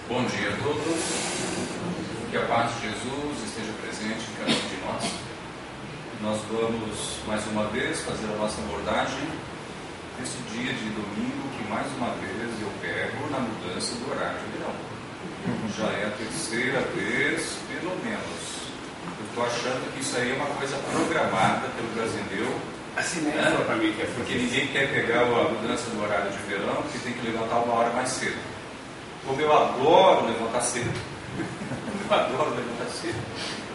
Bom dia a todos, que a paz de Jesus esteja presente em cada um de nós. Nós vamos mais uma vez fazer a nossa abordagem neste dia de domingo, que mais uma vez eu pego na mudança do horário de verão. Já é a terceira vez, pelo menos. Eu estou achando que isso aí é uma coisa programada pelo brasileiro. Assim, né? Para mim, porque ninguém quer pegar a mudança do horário de verão, porque tem que levantar uma hora mais cedo. Como eu adoro levantar cedo,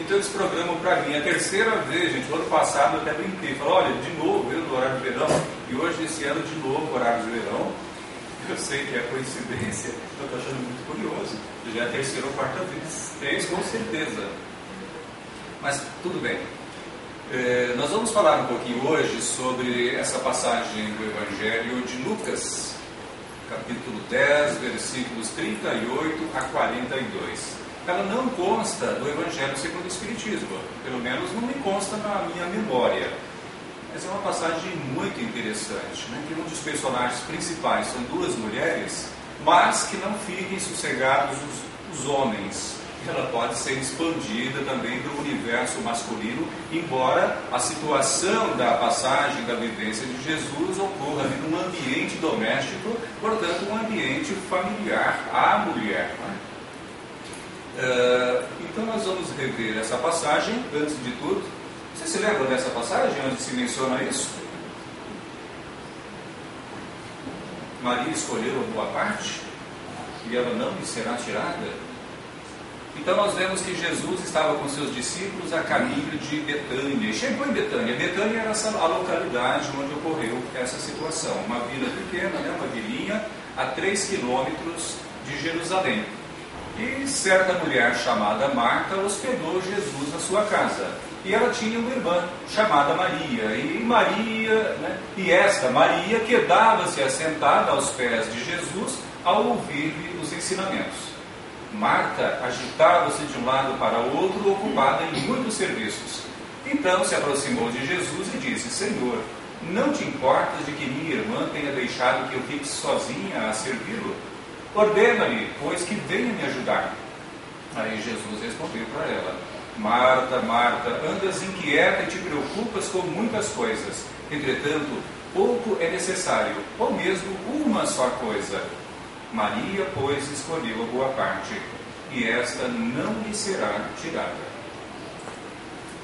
então eles programam para mim. A terceira vez, gente, o ano passado eu até brinquei, falei, olha, de novo eu no horário de verão, e hoje esse ano de novo horário de verão. Eu sei que é coincidência, eu estou achando muito curioso. Já é a terceira ou quarta vez, 3 com certeza. Mas tudo bem. Nós vamos falar um pouquinho hoje sobre essa passagem do Evangelho de Lucas, capítulo 10, versículos 38 a 42. Ela não consta do Evangelho segundo o Espiritismo, pelo menos não me consta na minha memória. Mas é uma passagem muito interessante, né? Que um dos personagens principais são 2 mulheres, mas que não fiquem sossegados os homens. Ela pode ser expandida também para o universo masculino, embora a situação da passagem da vivência de Jesus ocorra ali num ambiente doméstico, portanto um ambiente familiar à mulher. Então nós vamos rever essa passagem, antes de tudo. Você se lembra dessa passagem, onde se menciona isso? Maria escolheu a boa parte, e ela não lhe será tirada. Então nós vemos que Jesus estava com seus discípulos a caminho de Betânia, e chegou em Betânia. Betânia era a localidade onde ocorreu essa situação, uma vila pequena, né, uma vilinha, a 3 quilômetros de Jerusalém. E certa mulher chamada Marta hospedou Jesus na sua casa. E ela tinha uma irmã chamada Maria. E esta Maria quedava-se assentada aos pés de Jesus ao ouvir-lhe os ensinamentos. Marta agitava-se de um lado para o outro, ocupada em muitos serviços. Então se aproximou de Jesus e disse: Senhor, não te importas de que minha irmã tenha deixado que eu fique sozinha a servi-lo? Ordena-lhe, pois, que venha me ajudar. Aí Jesus respondeu para ela: Marta, Marta, andas inquieta e te preocupas com muitas coisas. Entretanto, pouco é necessário, ou mesmo uma só coisa. Maria, pois, escolheu a boa parte, e esta não lhe será tirada.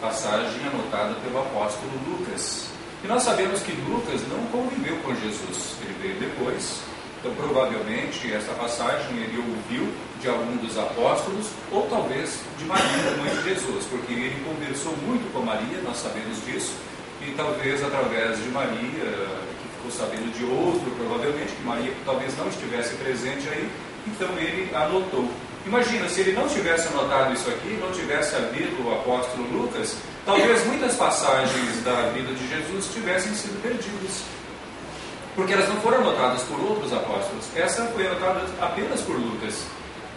Passagem anotada pelo apóstolo Lucas. E nós sabemos que Lucas não conviveu com Jesus, ele veio depois. Então, provavelmente, essa passagem ele ouviu de algum dos apóstolos, ou talvez de Maria, mãe de Jesus, porque ele conversou muito com Maria, nós sabemos disso, e talvez através de Maria, ficou sabendo de outro, provavelmente, que Maria talvez não estivesse presente aí, então ele anotou. Imagina, se ele não tivesse anotado isso aqui, não tivesse havido o apóstolo Lucas, talvez muitas passagens da vida de Jesus tivessem sido perdidas, porque elas não foram anotadas por outros apóstolos. Essa foi anotada apenas por Lucas.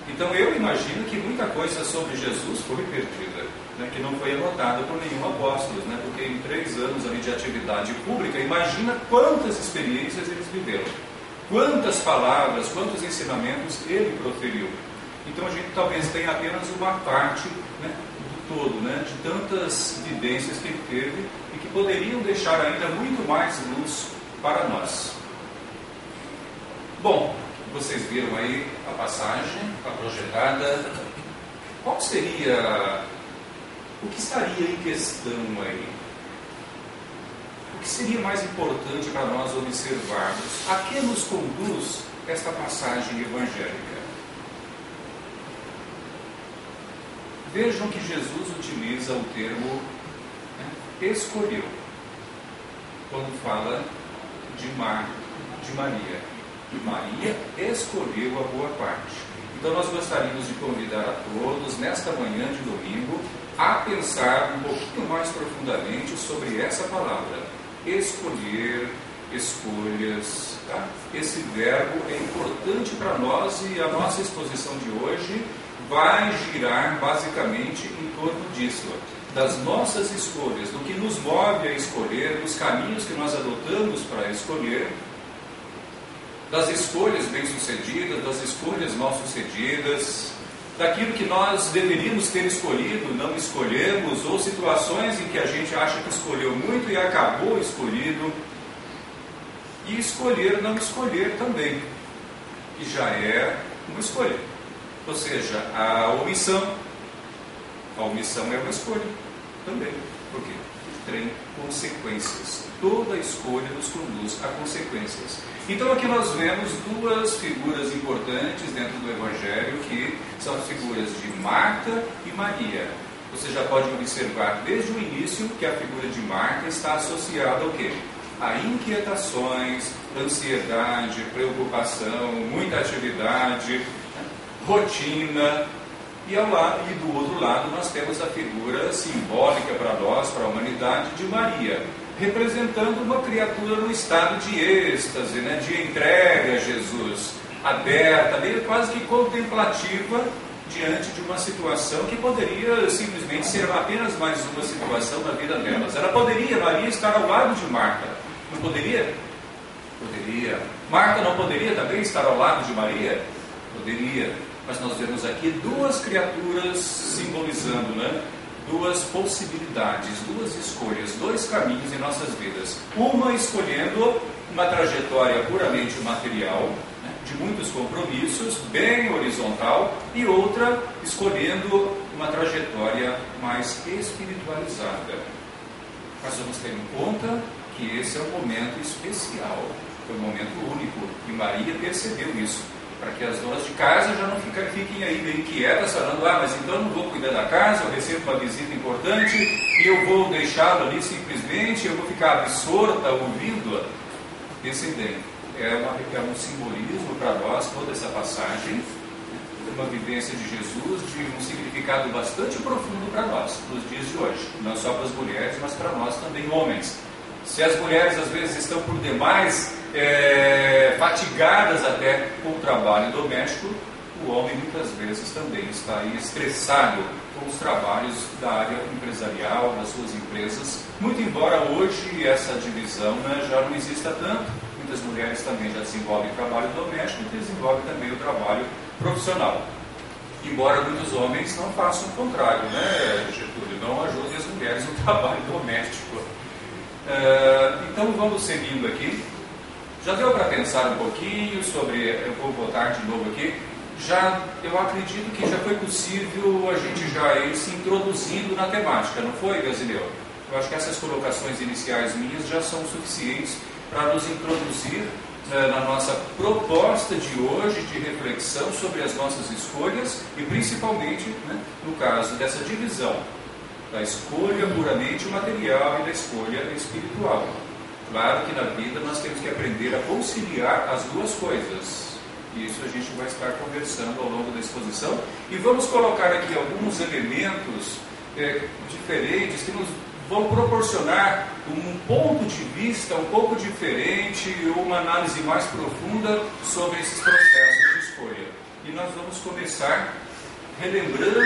Então eu imagino que muita coisa sobre Jesus foi perdida, né, que não foi anotada por nenhum apóstolo, né, porque em 3 anos ali de atividade pública, imagina quantas experiências eles viveram, quantas palavras, quantos ensinamentos ele proferiu. Então a gente talvez tenha apenas uma parte, né, do todo, né, de tantas vivências que ele teve e que poderiam deixar ainda muito mais luz para nós. Bom, vocês viram aí a passagem, a projetada. Qual seria, o que estaria em questão aí? O que seria mais importante para nós observarmos? A que nos conduz esta passagem evangélica? Vejam que Jesus utiliza o termo, né, escolheu, quando fala de Maria. Maria escolheu a boa parte. Então nós gostaríamos de convidar a todos, nesta manhã de domingo, a pensar um pouquinho mais profundamente sobre essa palavra. Escolher, escolhas. Tá? Esse verbo é importante para nós e a nossa exposição de hoje vai girar basicamente em torno disso. Das nossas escolhas, do que nos move a escolher, dos caminhos que nós adotamos para escolher, das escolhas bem-sucedidas, das escolhas mal-sucedidas, daquilo que nós deveríamos ter escolhido, não escolhemos, ou situações em que a gente acha que escolheu muito e acabou escolhido, e escolher não escolher também, que já é uma escolha. Ou seja, a omissão é uma escolha também. Por quê? Tem consequências. Toda escolha nos conduz a consequências. Então aqui nós vemos duas figuras importantes dentro do Evangelho, que são as figuras de Marta e Maria. Você já pode observar desde o início que a figura de Marta está associada ao quê? A inquietações, ansiedade, preocupação, muita atividade, rotina. E do outro lado nós temos a figura simbólica para nós, para a humanidade, de Maria, representando uma criatura no estado de êxtase, de entrega a Jesus, aberta, meio quase que contemplativa, diante de uma situação que poderia simplesmente ser apenas mais uma situação da vida delas. Maria, estar ao lado de Marta. Não poderia? Poderia. Marta não poderia também estar ao lado de Maria? Poderia. Mas nós vemos aqui duas criaturas simbolizando, duas possibilidades, duas escolhas, dois caminhos em nossas vidas. Uma escolhendo uma trajetória puramente material, de muitos compromissos, bem horizontal, e outra escolhendo uma trajetória mais espiritualizada. Mas vamos ter em conta que esse é um momento especial, é um momento único, e Maria percebeu isso, para que as donas de casa já não fiquem aí meio quietas, falando, mas então eu não vou cuidar da casa, eu recebo uma visita importante, e eu vou deixá-lo ali simplesmente, eu vou ficar absorta ouvindo-a. Pensem bem, é um simbolismo para nós, toda essa passagem, uma vivência de Jesus, de um significado bastante profundo para nós, nos dias de hoje, não só para as mulheres, mas para nós também, homens. Se as mulheres às vezes estão por demais fatigadas até com o trabalho doméstico, o homem muitas vezes também está aí estressado com os trabalhos da área empresarial, das suas empresas, muito embora hoje essa divisão já não exista tanto. Muitas mulheres também já desenvolvem trabalho doméstico e desenvolvem também o trabalho profissional. Embora muitos homens não façam o contrário, Getúlio? Não ajudem as mulheres no trabalho doméstico. Então vamos seguindo aqui. Já deu para pensar um pouquinho sobre, eu vou botar de novo aqui, eu acredito que já foi possível a gente já ir se introduzindo na temática, não foi, Gazineu? Eu acho que essas colocações iniciais minhas já são suficientes para nos introduzir na nossa proposta de hoje de reflexão sobre as nossas escolhas e principalmente, no caso dessa divisão da escolha puramente material e da escolha espiritual. Claro que na vida nós temos que aprender a conciliar as duas coisas. E isso a gente vai estar conversando ao longo da exposição. E vamos colocar aqui alguns elementos diferentes que nos vão proporcionar um ponto de vista um pouco diferente, uma análise mais profunda sobre esses processos de escolha. E nós vamos começar relembrando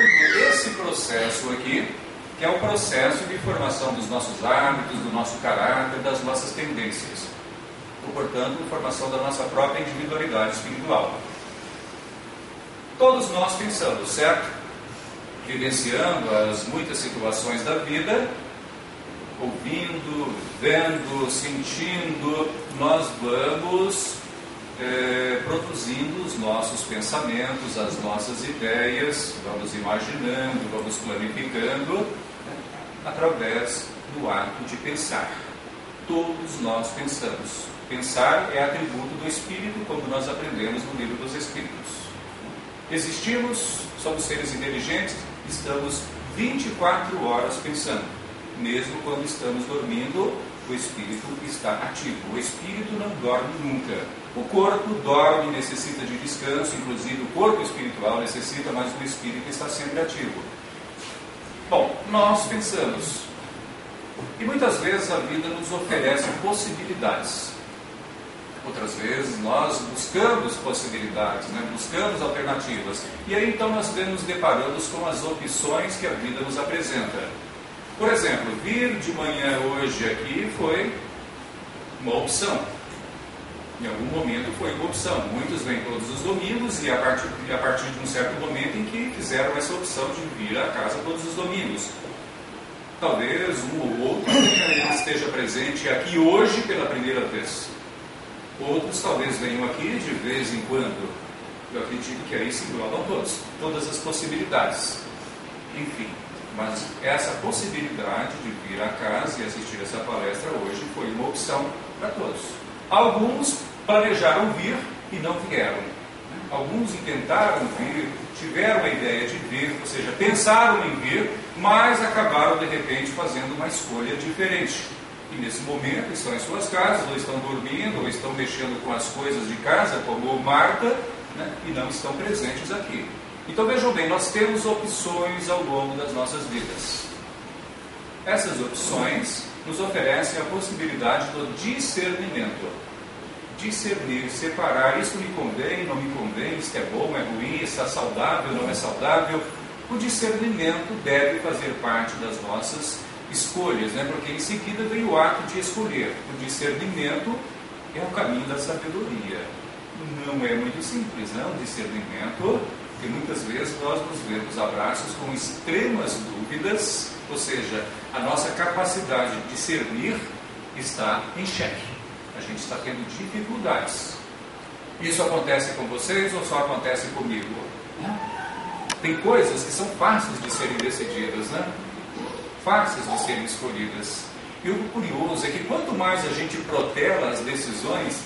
esse processo aqui, que é o processo de formação dos nossos hábitos, do nosso caráter, das nossas tendências. Ou, portanto, formação da nossa própria individualidade espiritual. Todos nós pensamos, certo? Vivenciando as muitas situações da vida, ouvindo, vendo, sentindo, nós vamos produzindo os nossos pensamentos, as nossas ideias, vamos imaginando, vamos planificando, através do ato de pensar. Todos nós pensamos. Pensar é atributo do Espírito, como nós aprendemos no livro dos Espíritos. Existimos, somos seres inteligentes, estamos 24 horas pensando. Mesmo quando estamos dormindo, o Espírito está ativo. O Espírito não dorme nunca. O corpo dorme, necessita de descanso, inclusive o corpo espiritual necessita, mas o Espírito está sempre ativo. Bom, nós pensamos. E muitas vezes a vida nos oferece possibilidades. Outras vezes nós buscamos possibilidades, buscamos alternativas. E aí então nós nos deparamos com as opções que a vida nos apresenta. Por exemplo, vir de manhã hoje aqui foi uma opção. Em algum momento foi uma opção. Muitos vêm todos os domingos e a partir de um certo momento em que fizeram essa opção de vir à casa todos os domingos. Talvez um ou outro esteja presente aqui hoje pela primeira vez. Outros talvez venham aqui de vez em quando. Eu acredito que aí se englobam todos, todas as possibilidades. Enfim, mas essa possibilidade de vir à casa e assistir essa palestra hoje foi uma opção para todos. Alguns planejaram vir e não vieram. Alguns intentaram vir, tiveram a ideia de vir, ou seja, pensaram em vir, mas acabaram de repente fazendo uma escolha diferente. E nesse momento estão em suas casas, ou estão dormindo, ou estão mexendo com as coisas de casa, como Marta, e não estão presentes aqui. Então vejam bem, nós temos opções ao longo das nossas vidas. Essas opções nos oferecem a possibilidade do discernimento. Discernir, separar, isso me convém, não me convém, isto é bom, é ruim, está saudável, não é saudável. O discernimento deve fazer parte das nossas escolhas, porque em seguida vem o ato de escolher. O discernimento é o caminho da sabedoria. Não é muito simples, o discernimento, porque muitas vezes nós nos vemos abraços com extremas dúvidas, ou seja, a nossa capacidade de discernir está em xeque. A gente está tendo dificuldades. Isso acontece com vocês ou só acontece comigo? Tem coisas que são fáceis de serem decididas, fáceis de serem escolhidas. E o curioso é que quanto mais a gente protela as decisões,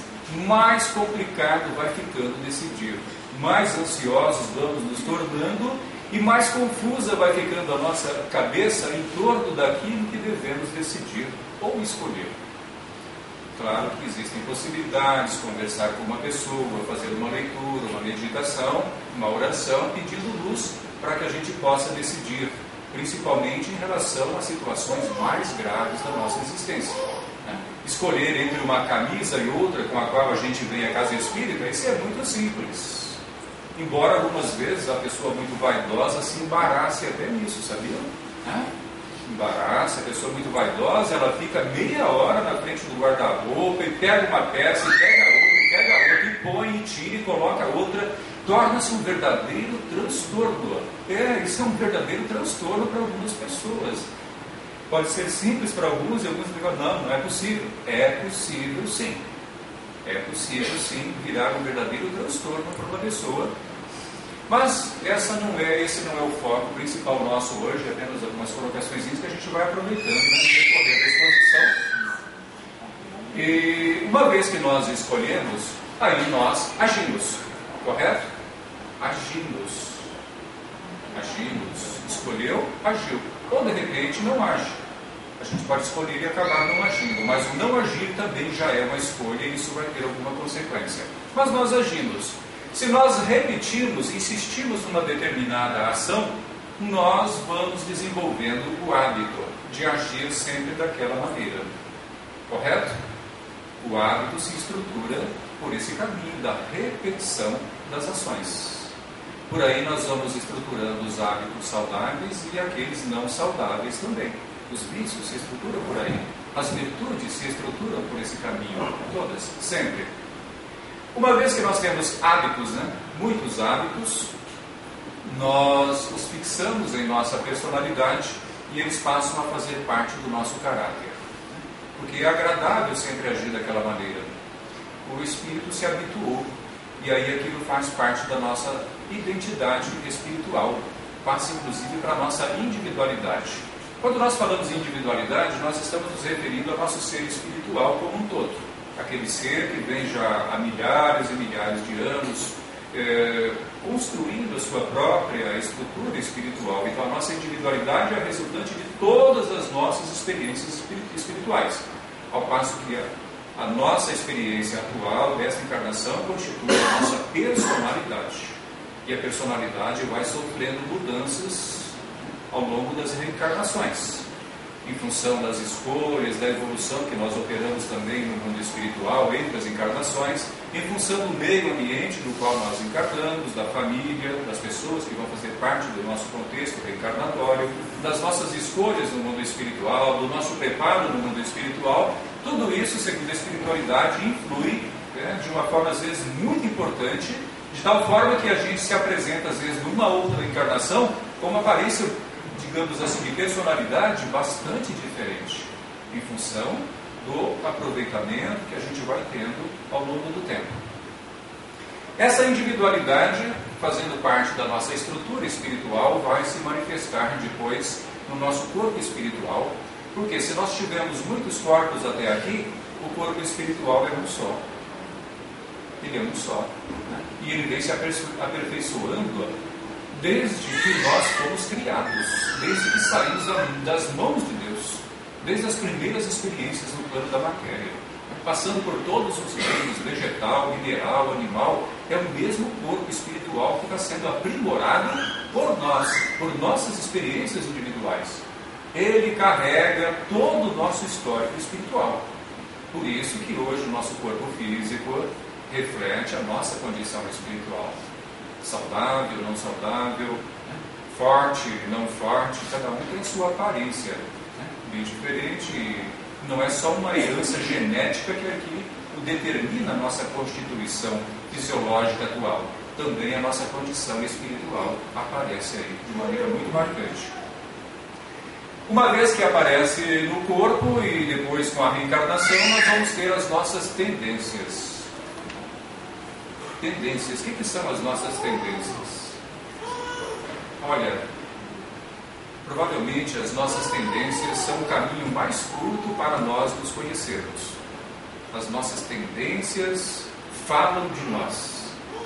mais complicado vai ficando decidir. Mais ansiosos vamos nos tornando e mais confusa vai ficando a nossa cabeça em torno daquilo que devemos decidir ou escolher. Claro que existem possibilidades, conversar com uma pessoa, fazer uma leitura, uma meditação, uma oração, pedindo luz para que a gente possa decidir, principalmente em relação a situações mais graves da nossa existência. Escolher entre uma camisa e outra com a qual a gente vem à casa espírita, isso é muito simples. Embora algumas vezes a pessoa muito vaidosa se embarace até nisso, sabiam? Embaraça, a pessoa muito vaidosa, ela fica meia hora na frente do guarda-roupa e pega uma peça, e pega outra, e põe, e tira e coloca outra. Torna-se um verdadeiro transtorno. Isso é um verdadeiro transtorno para algumas pessoas. Pode ser simples para alguns e alguns dizem, não é possível. É possível sim. É possível sim virar um verdadeiro transtorno para uma pessoa. Mas esse não é o foco principal nosso hoje, apenas algumas colocações que a gente vai aproveitando no decorrer da exposição. E uma vez que nós escolhemos, aí nós agimos, correto? Agimos. Escolheu, agiu. Ou de repente não age. A gente pode escolher e acabar não agindo, mas o não agir também já é uma escolha e isso vai ter alguma consequência. Mas nós agimos. Se nós repetirmos, insistimos numa determinada ação, nós vamos desenvolvendo o hábito de agir sempre daquela maneira. Correto? O hábito se estrutura por esse caminho da repetição das ações. Por aí nós vamos estruturando os hábitos saudáveis e aqueles não saudáveis também. Os vícios se estruturam por aí. As virtudes se estruturam por esse caminho. Todas, sempre. Uma vez que nós temos hábitos, muitos hábitos, nós os fixamos em nossa personalidade e eles passam a fazer parte do nosso caráter. Porque é agradável sempre agir daquela maneira. O espírito se habituou e aí aquilo faz parte da nossa identidade espiritual. Passa inclusive para a nossa individualidade. Quando nós falamos em individualidade, nós estamos nos referindo ao nosso ser espiritual como um todo. Aquele ser que vem já há milhares e milhares de anos construindo a sua própria estrutura espiritual. Então a nossa individualidade é a resultante de todas as nossas experiências espirituais. Ao passo que a nossa experiência atual desta encarnação constitui a nossa personalidade. E a personalidade vai sofrendo mudanças ao longo das reencarnações. Em função das escolhas, da evolução que nós operamos também no mundo espiritual, entre as encarnações, em função do meio ambiente no qual nós encarnamos, da família, das pessoas que vão fazer parte do nosso contexto reencarnatório, das nossas escolhas no mundo espiritual, do nosso preparo no mundo espiritual, tudo isso, segundo a espiritualidade, influi de uma forma às vezes muito importante, de tal forma que a gente se apresenta às vezes numa outra encarnação com uma aparência, digamos assim, de personalidade bastante diferente, em função do aproveitamento que a gente vai tendo ao longo do tempo. Essa individualidade, fazendo parte da nossa estrutura espiritual, vai se manifestar depois no nosso corpo espiritual, porque se nós tivermos muitos corpos até aqui, o corpo espiritual é um só. Ele é um só. Né? E ele vem se aperfeiçoando desde que nós fomos criados, desde que saímos das mãos de Deus, desde as primeiras experiências no plano da matéria, passando por todos os reinos, vegetal, mineral, animal, é o mesmo corpo espiritual que está sendo aprimorado por nós, por nossas experiências individuais. Ele carrega todo o nosso histórico espiritual. Por isso que hoje o nosso corpo físico reflete a nossa condição espiritual. Saudável, não saudável, forte, não forte, cada um tem sua aparência, bem diferente, e não é só uma herança genética que aqui determina a nossa constituição fisiológica atual. Também a nossa condição espiritual aparece aí de maneira muito marcante. Uma vez que aparece no corpo e depois com a reencarnação, nós vamos ter as nossas tendências. Tendências. O que são as nossas tendências? Olha, provavelmente as nossas tendências são o caminho mais curto para nós nos conhecermos. As nossas tendências falam de nós.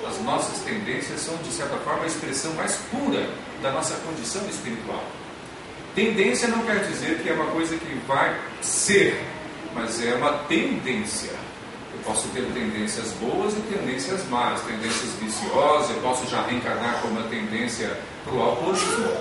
As nossas tendências são, de certa forma, a expressão mais pura da nossa condição espiritual. Tendência não quer dizer que é uma coisa que vai ser, mas é uma tendência. Eu posso ter tendências boas e tendências más, tendências viciosas, eu posso já reencarnar com uma tendência para o alcoolismo.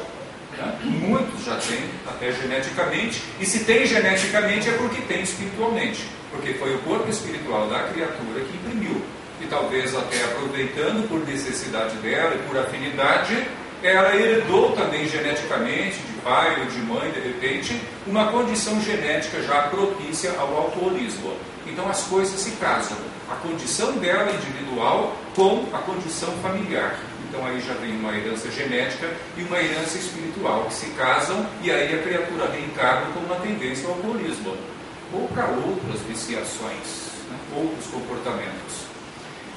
Muitos já têm, até geneticamente, e se tem geneticamente é porque tem espiritualmente, porque foi o corpo espiritual da criatura que imprimiu, e talvez até aproveitando por necessidade dela e por afinidade, ela herdou também geneticamente, de pai ou de mãe, de repente, uma condição genética já propícia ao alcoolismo. Então as coisas se casam, a condição dela individual com a condição familiar. Então aí já vem uma herança genética e uma herança espiritual que se casam, e aí a criatura reencarna com uma tendência ao alcoolismo ou para outras viciações, outros comportamentos.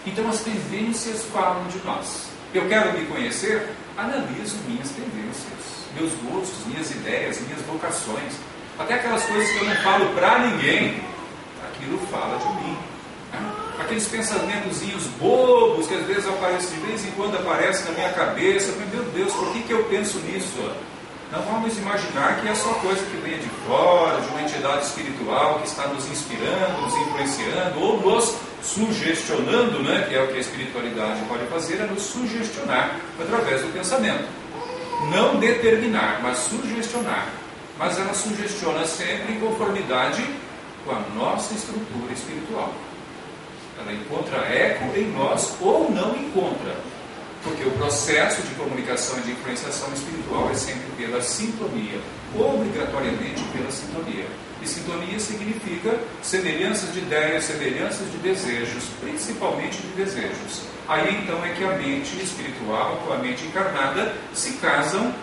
Então as tendências falam de nós. Eu quero me conhecer? Analiso minhas tendências, meus gostos, minhas ideias, minhas vocações, até aquelas coisas que eu não falo para ninguém, aquilo fala de mim. Aqueles pensamentozinhos bobos que às vezes aparecem, de vez em quando aparecem na minha cabeça, meu Deus, por que eu penso nisso? Não vamos imaginar que é só coisa que venha de fora, de uma entidade espiritual que está nos inspirando, nos influenciando, ou nos sugestionando, que é o que a espiritualidade pode fazer, é nos sugestionar através do pensamento. Não determinar, mas sugestionar. Mas ela sugestiona sempre em conformidade com a nossa estrutura espiritual. Ela encontra eco em nós ou não encontra. Porque o processo de comunicação e de influenciação espiritual é sempre pela sintonia, obrigatoriamente pela sintonia. E sintonia significa semelhanças de ideias, semelhanças de desejos, principalmente de desejos. Aí então é que a mente espiritual com a mente encarnada se casam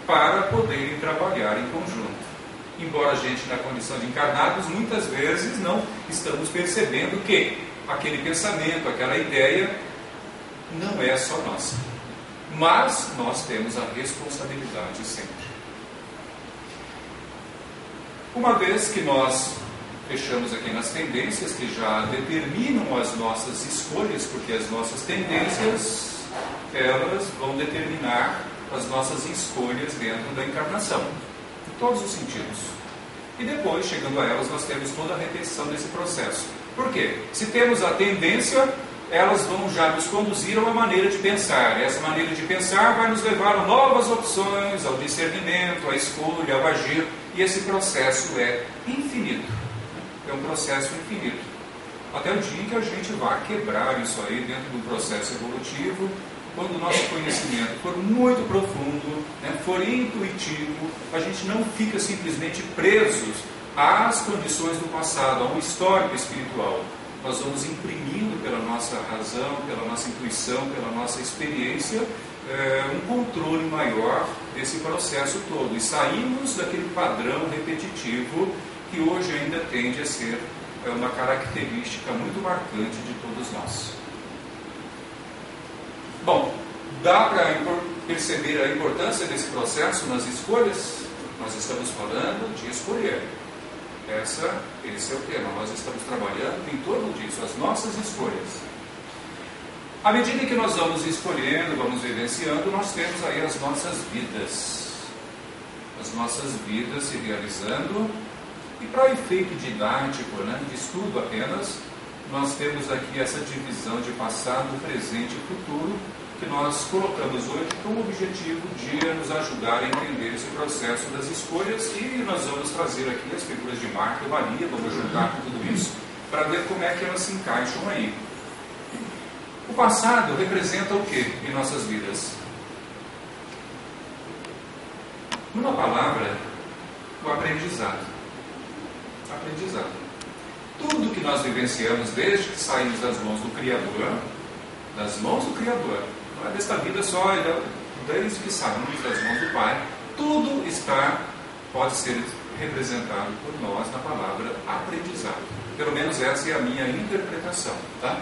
para poderem trabalhar em conjunto. Embora a gente, na condição de encarnados, muitas vezes não estamos percebendo que aquele pensamento, aquela ideia, não é só nossa. Mas nós temos a responsabilidade sempre. Uma vez que nós fechamos aqui nas tendências, que já determinam as nossas escolhas, porque as nossas tendências, elas vão determinar as nossas escolhas dentro da encarnação, em todos os sentidos. E depois, chegando a elas, nós temos toda a repetição desse processo. Por quê? Se temos a tendência, elas vão já nos conduzir a uma maneira de pensar. Essa maneira de pensar vai nos levar a novas opções, ao discernimento, à escolha, ao agir. E esse processo é infinito. É um processo infinito. Até o dia em que a gente vai quebrar isso aí dentro do processo evolutivo, quando o nosso conhecimento for muito profundo, for intuitivo, a gente não fica simplesmente presos às condições do passado, a um histórico espiritual. nós vamos imprimindo pela nossa razão, pela nossa intuição, pela nossa experiência, um controle maior desse processo todo. E saímos daquele padrão repetitivo que hoje ainda tende a ser uma característica muito marcante de todos nós. Bom, dá para perceber a importância desse processo nas escolhas? Nós estamos falando de escolher. Esse é o tema. Nós estamos trabalhando em torno disso, as nossas escolhas. À medida que nós vamos escolhendo, vamos vivenciando, nós temos aí as nossas vidas. As nossas vidas se realizando. E para efeito didático, de estudo apenas, nós temos aqui essa divisão de passado, presente e futuro, que nós colocamos hoje com o objetivo de nos ajudar a entender esse processo das escolhas, e nós vamos trazer aqui as figuras de Marta e Maria, vamos juntar com tudo isso, para ver como é que elas se encaixam aí. O passado representa o que em nossas vidas? Numa palavra, o aprendizado. Aprendizado. Tudo que nós vivenciamos desde que saímos das mãos do Criador, não é desta vida só, desde que saímos das mãos do Pai, tudo pode ser representado por nós na palavra aprendizado. Pelo menos essa é a minha interpretação, tá?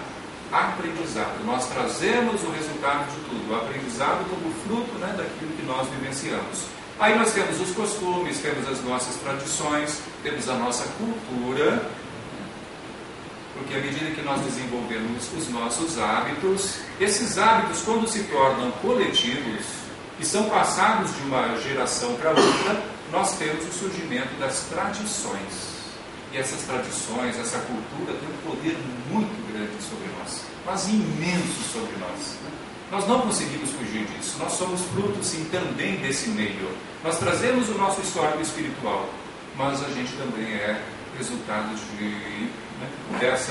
Aprendizado. Nós trazemos o resultado de tudo, o aprendizado como fruto daquilo que nós vivenciamos. Aí nós temos os costumes, temos as nossas tradições, temos a nossa cultura, porque à medida que nós desenvolvemos os nossos hábitos, esses hábitos, quando se tornam coletivos e são passados de uma geração para outra, nós temos o surgimento das tradições. E essas tradições, essa cultura tem um poder muito grande sobre nós, mas imenso sobre nós. Nós não conseguimos fugir disso. Nós somos frutos, sim, também desse meio. Nós trazemos o nosso histórico espiritual, mas a gente também é resultado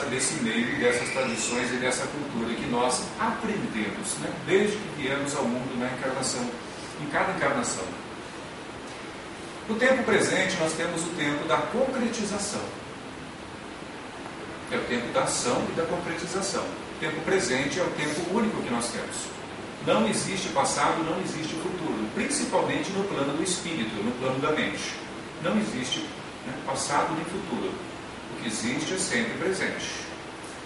desse meio, dessas tradições e dessa cultura que nós aprendemos, desde que viemos ao mundo na encarnação, em cada encarnação. No tempo presente, nós temos o tempo da concretização. É o tempo da ação e da concretização. O tempo presente é o tempo único que nós temos. Não existe passado, não existe futuro, principalmente no plano do espírito, no plano da mente. Não existe passado nem futuro. O que existe é sempre presente.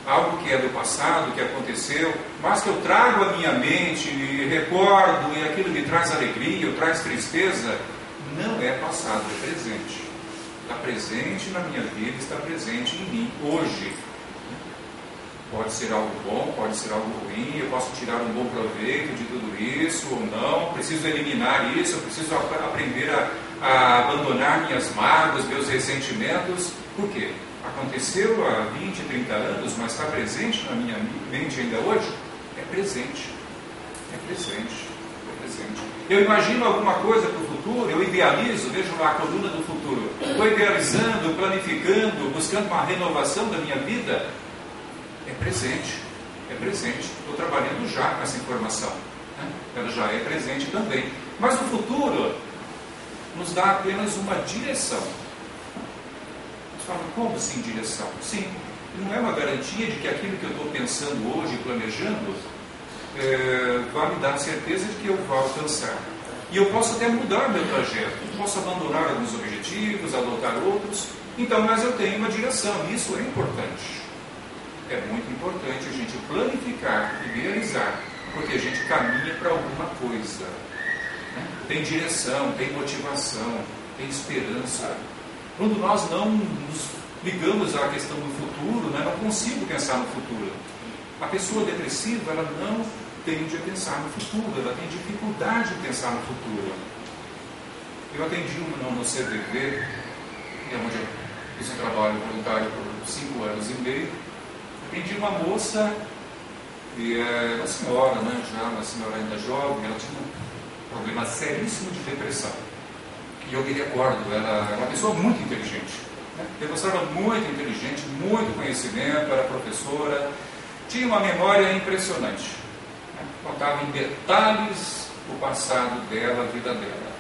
Algo que é do passado, que aconteceu, mas que eu trago à minha mente e recordo, e aquilo me traz alegria, ou traz tristeza, não é passado, é presente. Está presente na minha vida, está presente em mim, hoje. Pode ser algo bom, pode ser algo ruim, eu posso tirar um bom proveito de tudo isso ou não, preciso eliminar isso, eu preciso aprender a abandonar minhas mágoas, meus ressentimentos. Por quê? Aconteceu há 20, 30 anos, mas está presente na minha mente ainda hoje? É presente. É presente. É presente. Eu imagino alguma coisa para o futuro, eu idealizo, vejo lá a coluna do futuro. Estou idealizando, planificando, buscando uma renovação da minha vida. É presente, é presente. Estou trabalhando já com essa informação. Ela já é presente também. Mas o futuro nos dá apenas uma direção. Você fala, como assim direção? Sim, não é uma garantia de que aquilo que eu estou pensando hoje, planejando, vai me dar certeza de que eu vou alcançar. E eu posso até mudar meu trajeto, posso abandonar alguns objetivos, adotar outros. Então, mas eu tenho uma direção, e isso é importante. É muito importante a gente planificar e realizar, porque a gente caminha para alguma coisa. Tem direção, tem motivação, tem esperança. Quando nós não nos ligamos à questão do futuro, não consigo pensar no futuro. A pessoa depressiva, ela não tende a pensar no futuro, ela tem dificuldade de pensar no futuro. Eu atendi no CVV, onde eu fiz um trabalho voluntário por 5 anos e meio. Atendi uma moça, e uma senhora, uma senhora ainda jovem, ela tinha um problema seríssimo de depressão. E eu me recordo, ela era uma pessoa muito inteligente, demonstrava muito inteligente, muito conhecimento, era professora, tinha uma memória impressionante, contava em detalhes o passado dela, a vida dela.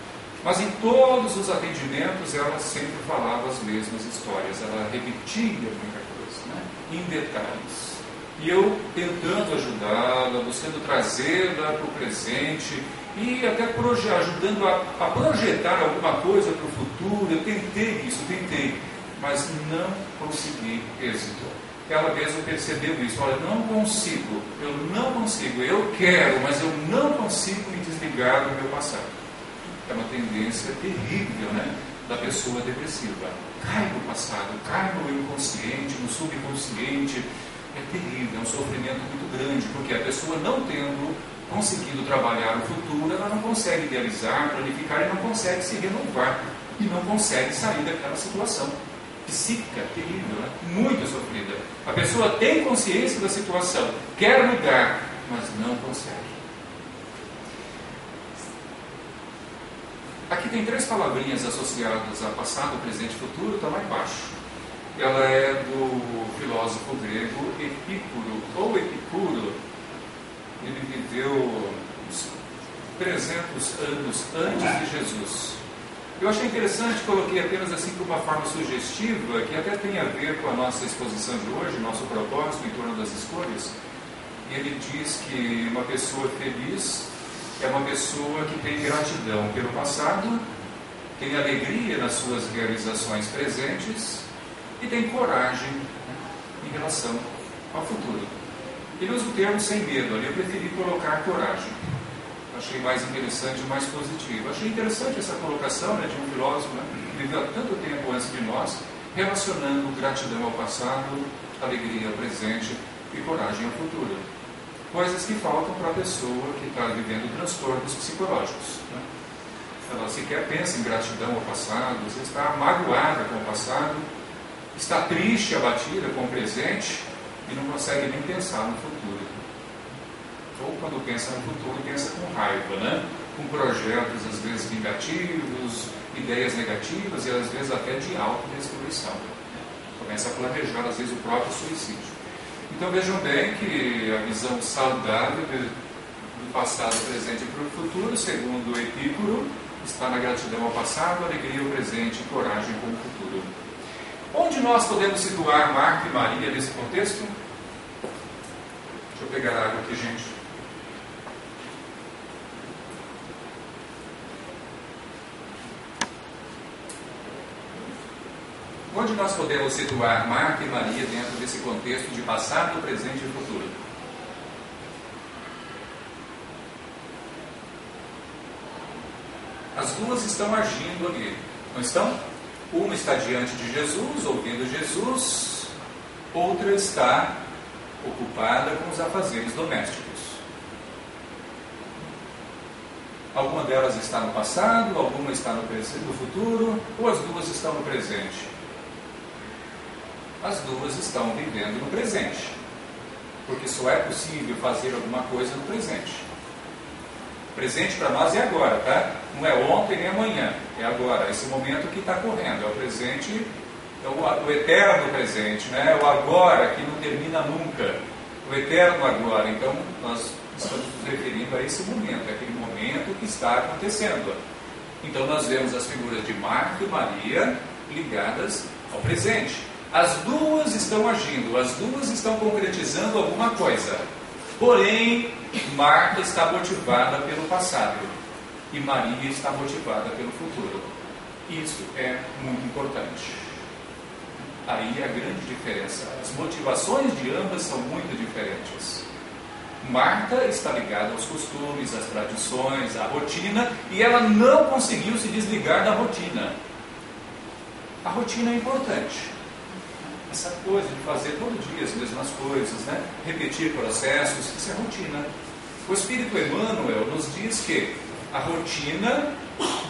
Mas em todos os atendimentos ela sempre falava as mesmas histórias, ela repetia muita coisa. em detalhes. E eu tentando ajudá-la, buscando trazê-la para o presente e até ajudando a projetar alguma coisa para o futuro. Eu tentei, mas não consegui êxito. Ela mesma percebeu isso. Olha, eu não consigo, eu quero, mas eu não consigo me desligar do meu passado. É uma tendência terrível, né, da pessoa depressiva. Cai no passado, cai no inconsciente, no subconsciente. É terrível, é um sofrimento muito grande, porque a pessoa não tendo conseguido trabalhar o futuro, ela não consegue idealizar, planificar e não consegue se renovar e não consegue sair daquela situação psíquica terrível, né? Muito sofrida. A pessoa tem consciência da situação, quer mudar, mas não consegue. Aqui tem 3 palavrinhas associadas a passado, presente e futuro, está lá embaixo. Ela é do filósofo grego Epicuro, ou Epicuro. Ele viveu 300 anos antes de Jesus. Eu achei interessante, coloquei apenas assim por uma forma sugestiva, que até tem a ver com a nossa exposição de hoje, nosso propósito em torno das escolhas. E ele diz que uma pessoa feliz é uma pessoa que tem gratidão pelo passado, tem alegria nas suas realizações presentes e tem coragem em relação ao futuro. Ele usa o termo sem medo, ali eu preferi colocar coragem. Achei mais interessante e mais positivo. Achei interessante essa colocação, né, de um filósofo, né, que viveu há tanto tempo antes de nós, relacionando gratidão ao passado, alegria ao presente e coragem ao futuro. Coisas que faltam para a pessoa que está vivendo transtornos psicológicos, né? Ela sequer pensa em gratidão ao passado, você está magoada com o passado, está triste, abatida com o presente e não consegue nem pensar no futuro. Ou quando pensa no futuro, pensa com raiva, né? Com projetos às vezes vingativos, ideias negativas e às vezes até de autodestruição. Começa a planejar às vezes o próprio suicídio. Então vejam bem que a visão saudável do passado, presente e para o futuro, segundo o Epicuro, está na gratidão ao passado, alegria ao presente e coragem com o futuro. Onde nós podemos situar Marta e Maria nesse contexto? Deixa eu pegar água aqui, gente. Onde nós podemos situar Marta e Maria dentro desse contexto de passado, presente e futuro? As duas estão agindo ali, não estão? Uma está diante de Jesus, ouvindo Jesus, outra está ocupada com os afazeres domésticos. Alguma delas está no passado, alguma está no futuro, ou as duas estão no presente? As duas estão vivendo no presente, porque só é possível fazer alguma coisa no presente. Presente para nós é agora, tá? Não é ontem nem amanhã, é agora, esse momento que está correndo, é o presente, é o eterno presente, né? É o agora que não termina nunca, o eterno agora. Então nós estamos nos referindo a esse momento, é aquele momento que está acontecendo. Então nós vemos as figuras de Marta e Maria ligadas ao presente. As duas estão agindo, as duas estão concretizando alguma coisa. Porém, Marta está motivada pelo passado e Maria está motivada pelo futuro. Isso é muito importante. Aí é a grande diferença. As motivações de ambas são muito diferentes. Marta está ligada aos costumes, às tradições, à rotina, e ela não conseguiu se desligar da rotina. A rotina é importante. Essa coisa de fazer todo dia as mesmas coisas, né? Repetir processos, isso é rotina. O Espírito Emmanuel nos diz que a rotina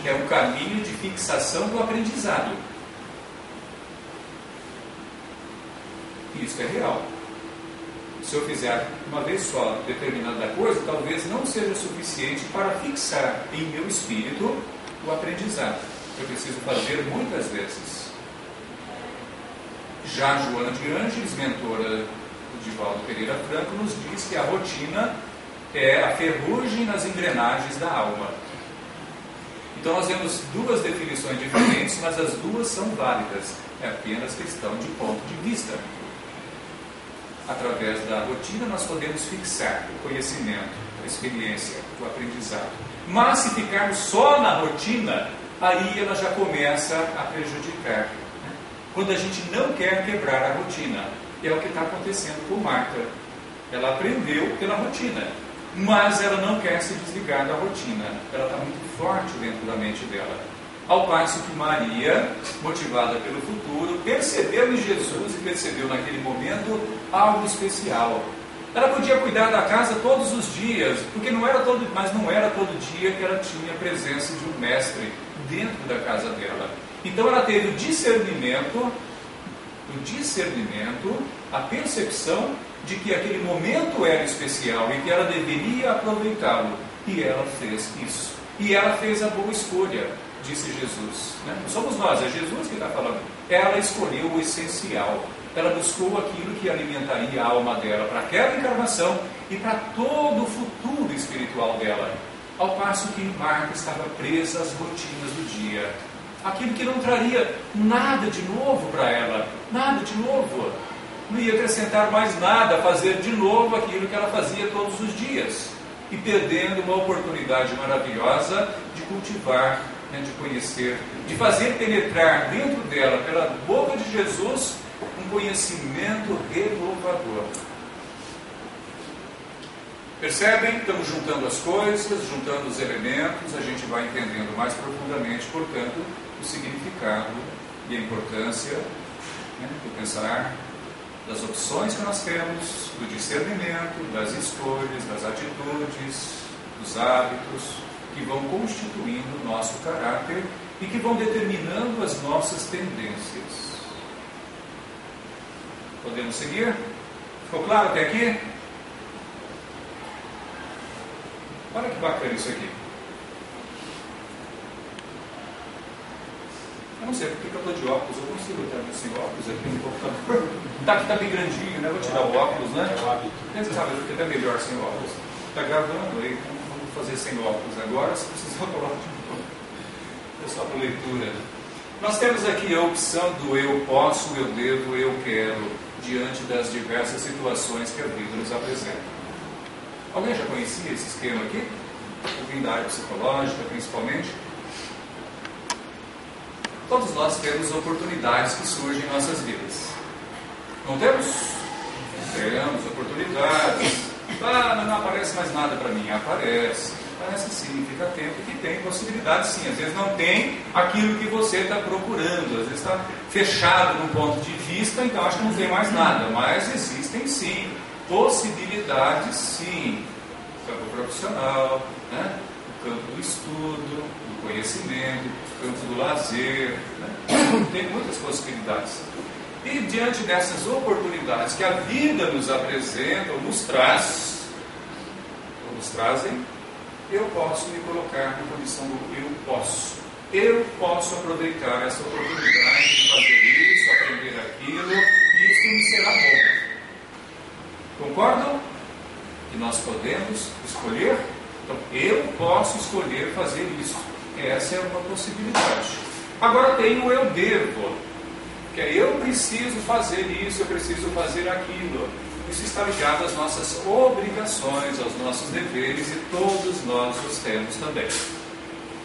é um caminho de fixação do aprendizado. Isso é real. Se eu fizer uma vez só determinada coisa, talvez não seja suficiente para fixar em meu espírito o aprendizado. Eu preciso fazer muitas vezes. Já Joana de Ângeles, mentora do Divaldo Pereira Franco, nos diz que a rotina é a ferrugem nas engrenagens da alma. Então nós temos duas definições diferentes, mas as duas são válidas. É apenas questão de ponto de vista. através da rotina, nós podemos fixar o conhecimento, a experiência, o aprendizado. Mas se ficarmos só na rotina, aí ela já começa a prejudicar. Quando a gente não quer quebrar a rotina, é o que está acontecendo com Marta. Ela aprendeu pela rotina, mas ela não quer se desligar da rotina. Ela está muito forte dentro da mente dela. Ao passo que Maria, motivada pelo futuro, percebeu em Jesus e percebeu naquele momento algo especial. Ela podia cuidar da casa todos os dias, porque não era todo dia que ela tinha a presença de um mestre dentro da casa dela. Então ela teve o discernimento, a percepção de que aquele momento era especial e que ela deveria aproveitá-lo. E ela fez isso. E ela fez a boa escolha, disse Jesus. Não somos nós, é Jesus que está falando. Ela escolheu o essencial. Ela buscou aquilo que alimentaria a alma dela para aquela encarnação e para todo o futuro espiritual dela. Ao passo que Marta estava presa às rotinas do dia. Aquilo que não traria nada de novo para ela. Nada de novo. Não ia acrescentar mais nada, fazer de novo aquilo que ela fazia todos os dias. E perdendo uma oportunidade maravilhosa de cultivar, de conhecer, de fazer penetrar dentro dela, pela boca de Jesus, um conhecimento renovador. Percebem? Estamos juntando as coisas, juntando os elementos, a gente vai entendendo mais profundamente, portanto, o significado e a importância do pensar, das opções que nós temos, do discernimento, das escolhas, das atitudes, dos hábitos, que vão constituindo o nosso caráter e que vão determinando as nossas tendências. Podemos seguir? Ficou claro até aqui? Olha que bacana isso aqui. Eu não sei porque eu estou de óculos, eu consigo estar sem óculos aqui no computador. Aqui está bem grandinho, né? Vou tirar o óculos, né? Você sabe, eu fico até melhor sem óculos. Está gravando aí, então vamos fazer sem óculos agora, se precisar colocar de novo. É só para leitura. Nós temos aqui a opção do eu posso, eu devo, eu quero, diante das diversas situações que a vida nos apresenta. Alguém já conhecia esse esquema aqui? Alguém da área psicológica, principalmente? Todos nós temos oportunidades que surgem em nossas vidas. Não temos? Temos oportunidades. Mas não aparece mais nada para mim. Aparece. Aparece sim, fica atento que tem possibilidades sim. Às vezes não tem aquilo que você está procurando. Às vezes está fechado no ponto de vista, então acho que não tem mais nada. Mas existem sim possibilidades sim. O campo profissional, o campo do estudo, do conhecimento, o campo do lazer, tem muitas possibilidades. E diante dessas oportunidades que a vida nos apresenta, ou nos trazem, eu posso me colocar na condição do eu posso. Eu posso aproveitar essa oportunidade de fazer isso, aprender aquilo, e isso me será bom. Concordam? Que nós podemos escolher? Então, eu posso escolher fazer isso. Essa é uma possibilidade. Agora tem o eu devo, que é eu preciso fazer isso, eu preciso fazer aquilo. Isso está ligado às nossas obrigações, aos nossos deveres, e todos nós os temos também.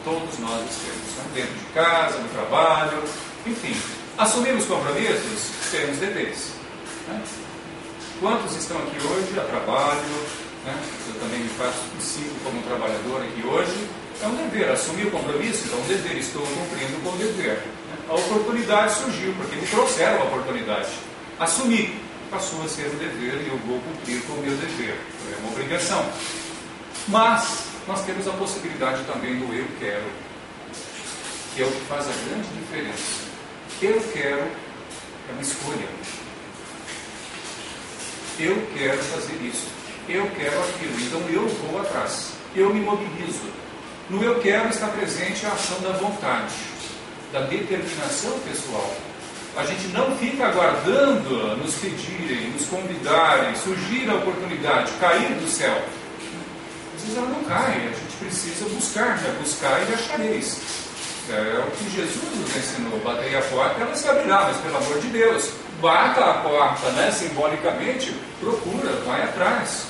Todos nós os temos, dentro de casa, no trabalho, enfim. Assumimos compromissos, temos deveres. Quantos estão aqui hoje a trabalho? Eu também me sinto como um trabalhador aqui hoje. É um dever, assumir o compromisso, então é um dever, estou cumprindo com o dever. A oportunidade surgiu, porque me trouxeram a oportunidade. Assumi, passou a ser um dever e eu vou cumprir com o meu dever. É uma obrigação. Mas nós temos a possibilidade também do eu quero, que é o que faz a grande diferença. Eu quero é uma escolha. Eu quero fazer isso. Eu quero aquilo. Então eu vou atrás. Eu me mobilizo. No eu quero está presente a ação da vontade, da determinação pessoal. A gente não fica aguardando nos pedirem, nos convidarem, surgir a oportunidade, cair do céu. Às vezes ela não cai, a gente precisa buscar, buscar e achareis. É o que Jesus nos ensinou, batei a porta, ela se abrirá, mas pelo amor de Deus, bata a porta, né? Simbolicamente, procura, vai atrás.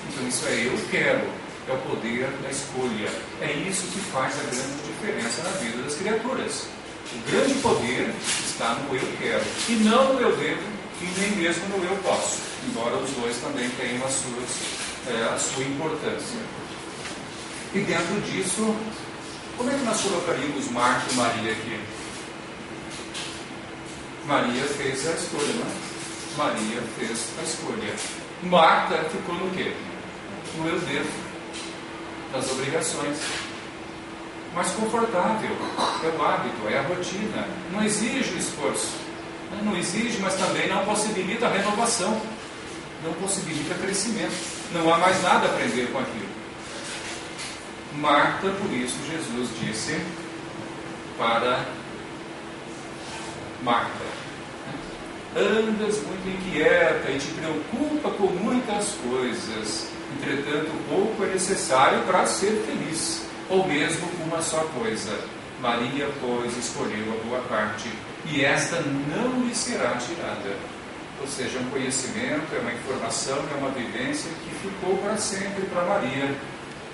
Então isso é eu quero, é o poder da escolha. É isso que faz a grande diferença na vida das criaturas. O grande poder está no eu quero, e não no eu devo, e nem mesmo no eu posso, embora os dois também tenham a sua importância. E dentro disso, como é que nós colocaríamos Marta e Maria aqui? Maria fez a escolha, não é? Maria fez a escolha. Marta ficou no quê? No eu devo, nas obrigações. Mais confortável, é o hábito, é a rotina. Não exige o esforço. Não exige, mas também não possibilita a renovação. Não possibilita crescimento. Não há mais nada a aprender com aquilo. Marta, por isso, Jesus disse para Marta: andas muito inquieta e te preocupa com muitas coisas, entretanto pouco é necessário para ser feliz, ou mesmo uma só coisa. Maria, pois, escolheu a boa parte, e esta não lhe será tirada. Ou seja, um conhecimento, é uma informação, é uma vivência que ficou para sempre para Maria.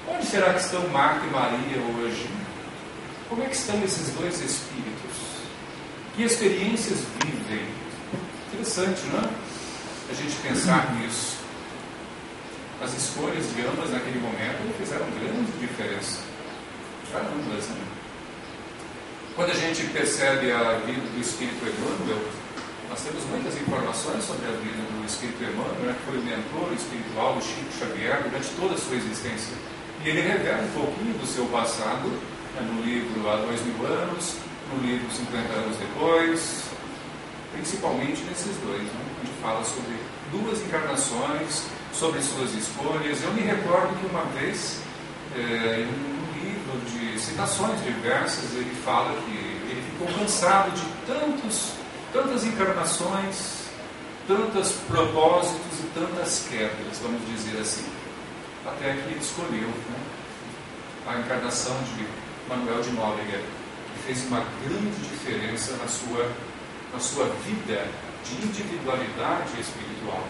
Onde será que estão Marta e Maria hoje? Como é que estão esses dois espíritos? Que experiências vivem? Interessante, não é? A gente pensar nisso. As escolhas de ambas naquele momento fizeram grande diferença. Para ambas, né? Quando a gente percebe a vida do Espírito Emmanuel, nós temos muitas informações sobre a vida do Espírito Emmanuel, que foi o mentor espiritual do Chico Xavier durante toda a sua existência. E ele revela um pouquinho do seu passado, no livro Há 2000 anos, no livro 50 anos depois, principalmente nesses dois, né? Onde fala sobre duas encarnações, sobre suas escolhas. Eu me recordo que uma vez, em um livro de citações diversas, ele fala que ele ficou cansado de tantas encarnações, tantos propósitos e tantas quedas, vamos dizer assim, até que ele escolheu, né, a encarnação de Manuel de Nóbrega, que fez uma grande diferença na sua vida de individualidade espiritual,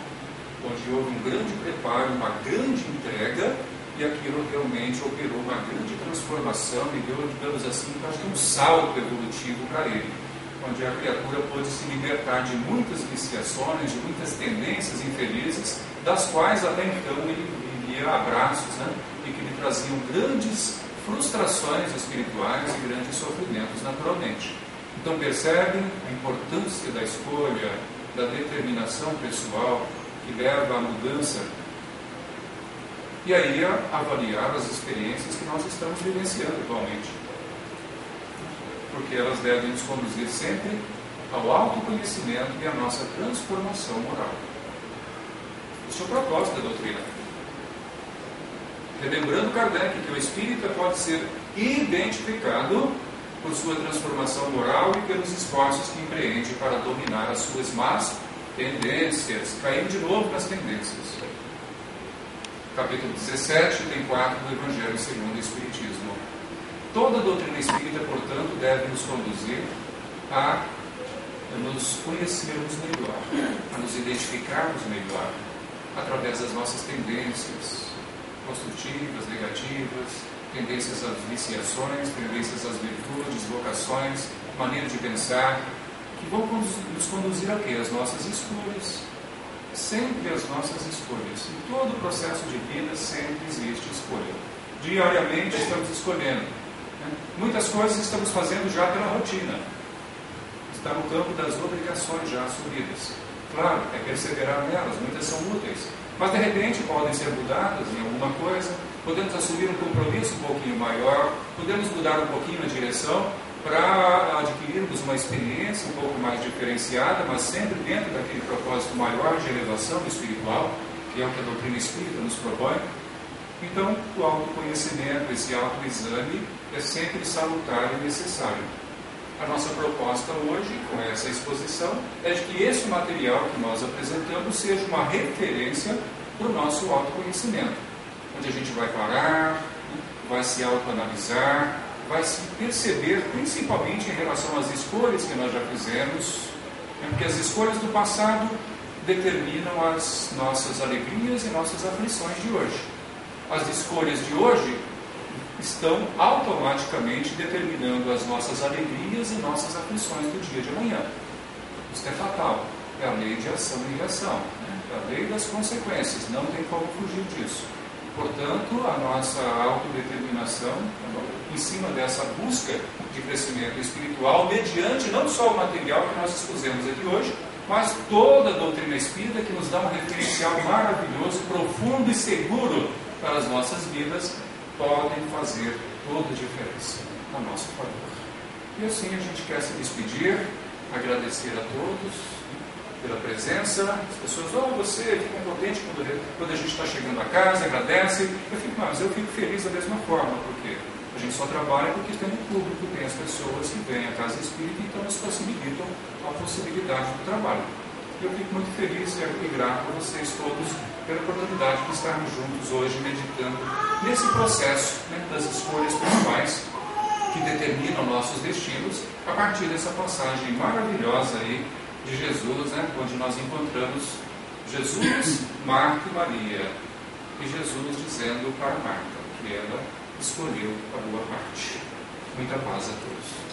onde houve um grande preparo, uma grande entrega, e aquilo realmente operou uma grande transformação e deu, digamos assim, quase que um salto evolutivo para ele, onde a criatura pôde se libertar de muitas viciações, de muitas tendências infelizes, das quais até então ele vivia abraços, né, e que lhe traziam grandes frustrações espirituais e grandes sofrimentos naturalmente. Então percebem a importância da escolha, da determinação pessoal que leva à mudança, e aí avaliar as experiências que nós estamos vivenciando atualmente, porque elas devem nos conduzir sempre ao autoconhecimento e à nossa transformação moral. Esse é o propósito da doutrina. Relembrando Kardec que o espírita pode ser identificado por sua transformação moral e pelos esforços que empreende para dominar as suas más tendências, caindo de novo nas tendências. Capítulo 17, item 4 do Evangelho segundo o Espiritismo. Toda a doutrina espírita, portanto, deve nos conduzir a nos conhecermos melhor, a nos identificarmos melhor, através das nossas tendências construtivas, negativas, tendências às viciações, tendências às virtudes, vocações, maneira de pensar, que vão nos conduzir a quê? As nossas escolhas. Sempre as nossas escolhas. Em todo o processo de vida sempre existe escolha. Diariamente estamos escolhendo. Muitas coisas estamos fazendo já pela rotina. Está no campo das obrigações já assumidas. Claro, é perseverar nelas, muitas são úteis. Mas de repente podem ser mudadas em alguma coisa, podemos assumir um compromisso um pouquinho maior, podemos mudar um pouquinho a direção para adquirirmos uma experiência um pouco mais diferenciada, mas sempre dentro daquele propósito maior de elevação espiritual, que é o que a doutrina espírita nos propõe. Então, o autoconhecimento, esse autoexame, é sempre salutar e necessário. A nossa proposta hoje, com essa exposição, é de que esse material que nós apresentamos seja uma referência para o nosso autoconhecimento, onde a gente vai parar, vai se autoanalisar, vai se perceber, principalmente em relação às escolhas que nós já fizemos, Porque as escolhas do passado determinam as nossas alegrias e nossas aflições de hoje. As escolhas de hoje estão automaticamente determinando as nossas alegrias e nossas aflições do dia de amanhã. Isso é fatal. É a lei de ação e reação. É a lei das consequências. Não tem como fugir disso. Portanto, a nossa autodeterminação, em cima dessa busca de crescimento espiritual, mediante não só o material que nós expusemos aqui hoje, mas toda a doutrina espírita que nos dá um referencial maravilhoso, profundo e seguro para as nossas vidas, podem fazer toda a diferença a nosso favor. E assim a gente quer se despedir, agradecer a todos pela presença. As pessoas, você fica contente quando a gente está chegando a casa, agradece. Mas eu fico feliz da mesma forma, porque a gente só trabalha porque tem um público, tem as pessoas que vêm à casa espírita, então nos possibilitam a possibilidade do trabalho. Eu fico muito feliz e grato a vocês todos pela oportunidade de estarmos juntos hoje meditando nesse processo, das escolhas pessoais que determinam nossos destinos a partir dessa passagem maravilhosa aí de Jesus, onde nós encontramos Jesus, Marta e Maria, e Jesus dizendo para Marta que ela escolheu a boa parte. Muita paz a todos.